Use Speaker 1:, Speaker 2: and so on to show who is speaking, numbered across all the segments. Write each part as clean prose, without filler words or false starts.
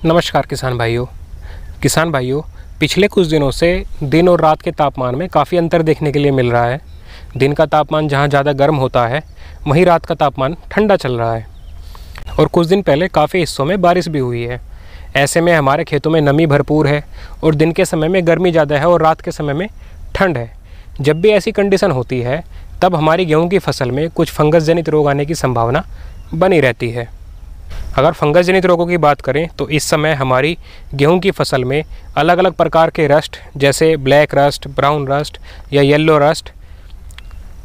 Speaker 1: नमस्कार किसान भाइयों, पिछले कुछ दिनों से दिन और रात के तापमान में काफ़ी अंतर देखने के लिए मिल रहा है। दिन का तापमान जहां ज़्यादा गर्म होता है वहीं रात का तापमान ठंडा चल रहा है और कुछ दिन पहले काफ़ी हिस्सों में बारिश भी हुई है। ऐसे में हमारे खेतों में नमी भरपूर है और दिन के समय में गर्मी ज़्यादा है और रात के समय में ठंड है। जब भी ऐसी कंडीशन होती है तब हमारी गेहूँ की फसल में कुछ फंगस जनित रोग आने की संभावना बनी रहती है। अगर फंगस जनित रोगों की बात करें तो इस समय हमारी गेहूं की फसल में अलग अलग प्रकार के रस्ट जैसे ब्लैक रस्ट, ब्राउन रस्ट या येलो रस्ट,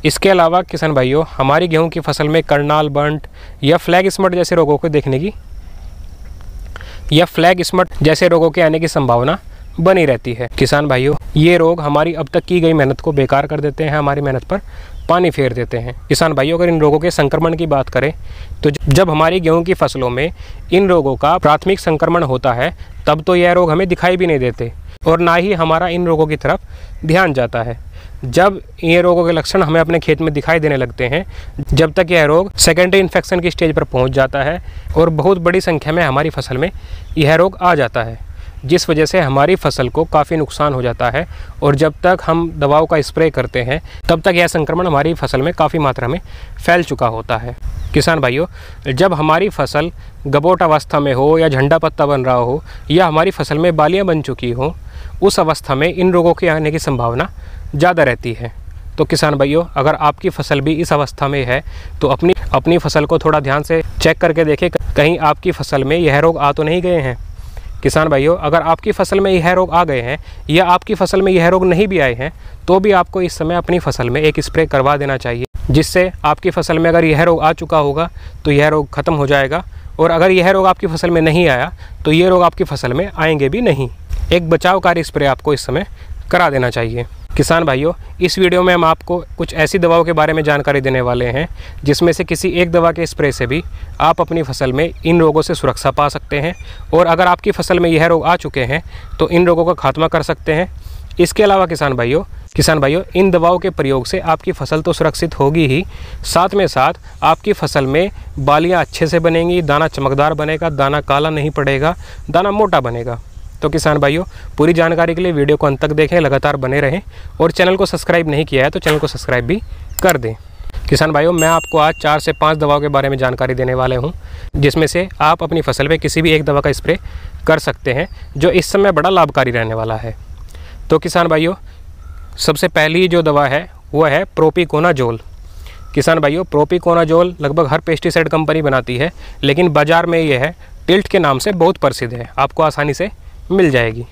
Speaker 1: इसके अलावा किसान भाइयों हमारी गेहूं की फसल में करनाल बंट या फ्लैग स्पॉट जैसे रोगों के आने की संभावना बनी रहती है। किसान भाइयों, ये रोग हमारी अब तक की गई मेहनत को बेकार कर देते हैं, हमारी मेहनत पर पानी फेर देते हैं। किसान भाइयों, अगर इन रोगों के संक्रमण की बात करें तो जब हमारी गेहूं की फसलों में इन रोगों का प्राथमिक संक्रमण होता है तब तो यह रोग हमें दिखाई भी नहीं देते और ना ही हमारा इन रोगों की तरफ ध्यान जाता है। जब ये रोगों के लक्षण हमें अपने खेत में दिखाई देने लगते हैं, जब तक यह रोग सेकेंडरी इन्फेक्शन की स्टेज पर पहुंच जाता है और बहुत बड़ी संख्या में हमारी फसल में यह रोग आ जाता है, जिस वजह से हमारी फसल को काफ़ी नुकसान हो जाता है और जब तक हम दवाओं का स्प्रे करते हैं तब तक यह संक्रमण हमारी फसल में काफ़ी मात्रा में फैल चुका होता है। किसान भाइयों, जब हमारी फसल गबोट अवस्था में हो या झंडा पत्ता बन रहा हो या हमारी फसल में बालियां बन चुकी हो, उस अवस्था में इन रोगों के आने की संभावना ज़्यादा रहती है। तो किसान भाइयों, अगर आपकी फसल भी इस अवस्था में है तो अपनी फसल को थोड़ा ध्यान से चेक करके देखें, कहीं आपकी फसल में यह रोग आ तो नहीं गए हैं। किसान भाइयों, अगर आपकी फसल में यह रोग आ गए हैं या आपकी फसल में यह रोग नहीं भी आए हैं तो भी आपको इस समय अपनी फसल में एक स्प्रे करवा देना चाहिए, जिससे आपकी फसल में अगर यह रोग आ चुका होगा तो यह रोग खत्म हो जाएगा और अगर यह रोग आपकी फसल में नहीं आया तो ये रोग आपकी फसल में आएंगे भी नहीं। एक बचावकारी स्प्रे आपको इस समय करा देना चाहिए। किसान भाइयों, इस वीडियो में हम आपको कुछ ऐसी दवाओं के बारे में जानकारी देने वाले हैं जिसमें से किसी एक दवा के स्प्रे से भी आप अपनी फसल में इन रोगों से सुरक्षा पा सकते हैं और अगर आपकी फसल में यह रोग आ चुके हैं तो इन रोगों का खात्मा कर सकते हैं। इसके अलावा किसान भाइयों इन दवाओं के प्रयोग से आपकी फसल तो सुरक्षित होगी ही, साथ में साथ आपकी फसल में बालियाँ अच्छे से बनेंगी, दाना चमकदार बनेगा, दाना काला नहीं पड़ेगा, दाना मोटा बनेगा। तो किसान भाइयों, पूरी जानकारी के लिए वीडियो को अंत तक देखें, लगातार बने रहें और चैनल को सब्सक्राइब नहीं किया है तो चैनल को सब्सक्राइब भी कर दें। किसान भाइयों, मैं आपको आज 4 से 5 दवाओं के बारे में जानकारी देने वाले हूं, जिसमें से आप अपनी फसल में किसी भी एक दवा का स्प्रे कर सकते हैं जो इस समय बड़ा लाभकारी रहने वाला है। तो किसान भाइयों, सबसे पहली जो दवा है वह है प्रोपिकोनाजोल। किसान भाइयों, प्रोपिकोनाजोल लगभग हर पेस्टिसाइड कंपनी बनाती है, लेकिन बाज़ार में यह है टिल्ट के नाम से बहुत प्रसिद्ध है, आपको आसानी से मिल जाएगी।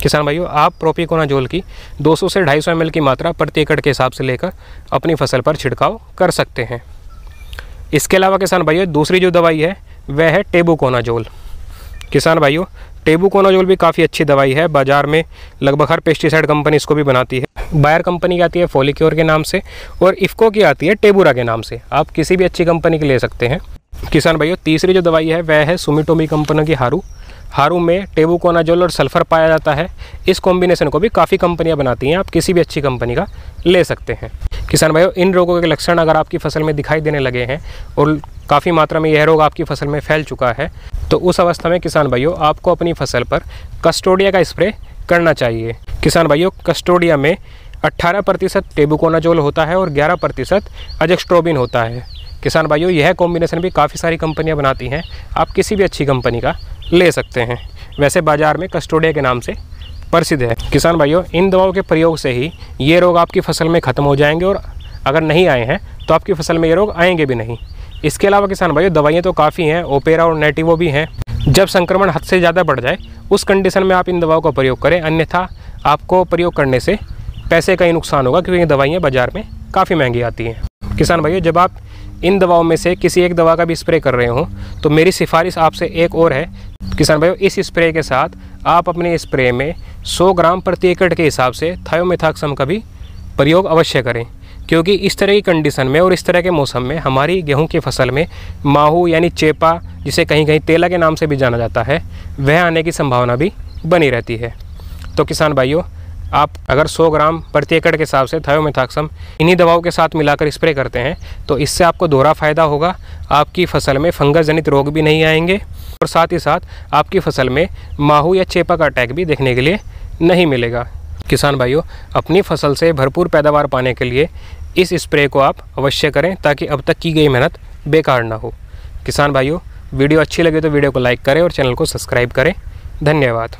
Speaker 1: किसान भाइयों, आप प्रोपिकोनाजोल की 200 से 250 ml की मात्रा प्रति एकड़ के हिसाब से लेकर अपनी फसल पर छिड़काव कर सकते हैं। इसके अलावा किसान भाइयों, दूसरी जो दवाई है वह है टेबुकोनाजोल। किसान भाइयों, टेबुकोनाजोल भी काफ़ी अच्छी दवाई है, बाज़ार में लगभग हर पेस्टिसाइड कंपनी इसको भी बनाती है। बायर कंपनी की आती है फॉलिक्योर के नाम से और इफ्को की आती है टेबुरा के नाम से, आप किसी भी अच्छी कंपनी की ले सकते हैं। किसान भाइयों, तीसरी जो दवाई है वह है सुमिटोमी कंपनी की हारू में टेबुकोनाजोल और सल्फर पाया जाता है। इस कॉम्बिनेशन को भी काफ़ी कंपनियां बनाती हैं, आप किसी भी अच्छी कंपनी का ले सकते हैं। किसान भाइयों, इन रोगों के लक्षण अगर आपकी फसल में दिखाई देने लगे हैं और काफ़ी मात्रा में यह रोग आपकी फसल में फैल चुका है तो उस अवस्था में किसान भाइयों आपको अपनी फसल पर कस्टोडिया का स्प्रे करना चाहिए। किसान भाइयों, कस्टोडिया में 18% टेबुकोनाजोल होता है और 11% अजस्ट्रोबिन होता है। किसान भाइयों, यह कॉम्बिनेशन भी काफ़ी सारी कंपनियां बनाती हैं, आप किसी भी अच्छी कंपनी का ले सकते हैं। वैसे बाज़ार में कस्टोडिया के नाम से प्रसिद्ध है। किसान भाइयों, इन दवाओं के प्रयोग से ही ये रोग आपकी फसल में ख़त्म हो जाएंगे और अगर नहीं आए हैं तो आपकी फसल में ये रोग आएंगे भी नहीं। इसके अलावा किसान भाइयों, दवाइयाँ तो काफ़ी हैं, ओपेरा और नेटिवो भी हैं। जब संक्रमण हद से ज़्यादा बढ़ जाए उस कंडीशन में आप इन दवाओं का प्रयोग करें, अन्यथा आपको प्रयोग करने से पैसे का ही नुकसान होगा क्योंकि ये दवाइयाँ बाज़ार में काफ़ी महंगी आती हैं। किसान भाइयों, जब आप इन दवाओं में से किसी एक दवा का भी स्प्रे कर रहे हो तो मेरी सिफारिश आपसे एक और है। किसान भाइयों, इस स्प्रे के साथ आप अपने स्प्रे में 100 ग्राम प्रति एकड़ के हिसाब से थायोमेथाक्सम का भी प्रयोग अवश्य करें, क्योंकि इस तरह की कंडीशन में और इस तरह के मौसम में हमारी गेहूं की फसल में माहू यानी चेपा, जिसे कहीं कहीं तेला के नाम से भी जाना जाता है, वह आने की संभावना भी बनी रहती है। तो किसान भाइयों, आप अगर 100 ग्राम प्रति एकड़ के हिसाब से थायोमेथाक्सम इन्हीं दवाओं के साथ मिलाकर स्प्रे करते हैं तो इससे आपको दोहरा फ़ायदा होगा, आपकी फसल में फंगस जनित रोग भी नहीं आएंगे और साथ ही साथ आपकी फसल में माहू या चेपा का अटैक भी देखने के लिए नहीं मिलेगा। किसान भाइयों, अपनी फसल से भरपूर पैदावार पाने के लिए इस स्प्रे को आप अवश्य करें ताकि अब तक की गई मेहनत बेकार ना हो। किसान भाइयों, वीडियो अच्छी लगे तो वीडियो को लाइक करें और चैनल को सब्सक्राइब करें। धन्यवाद।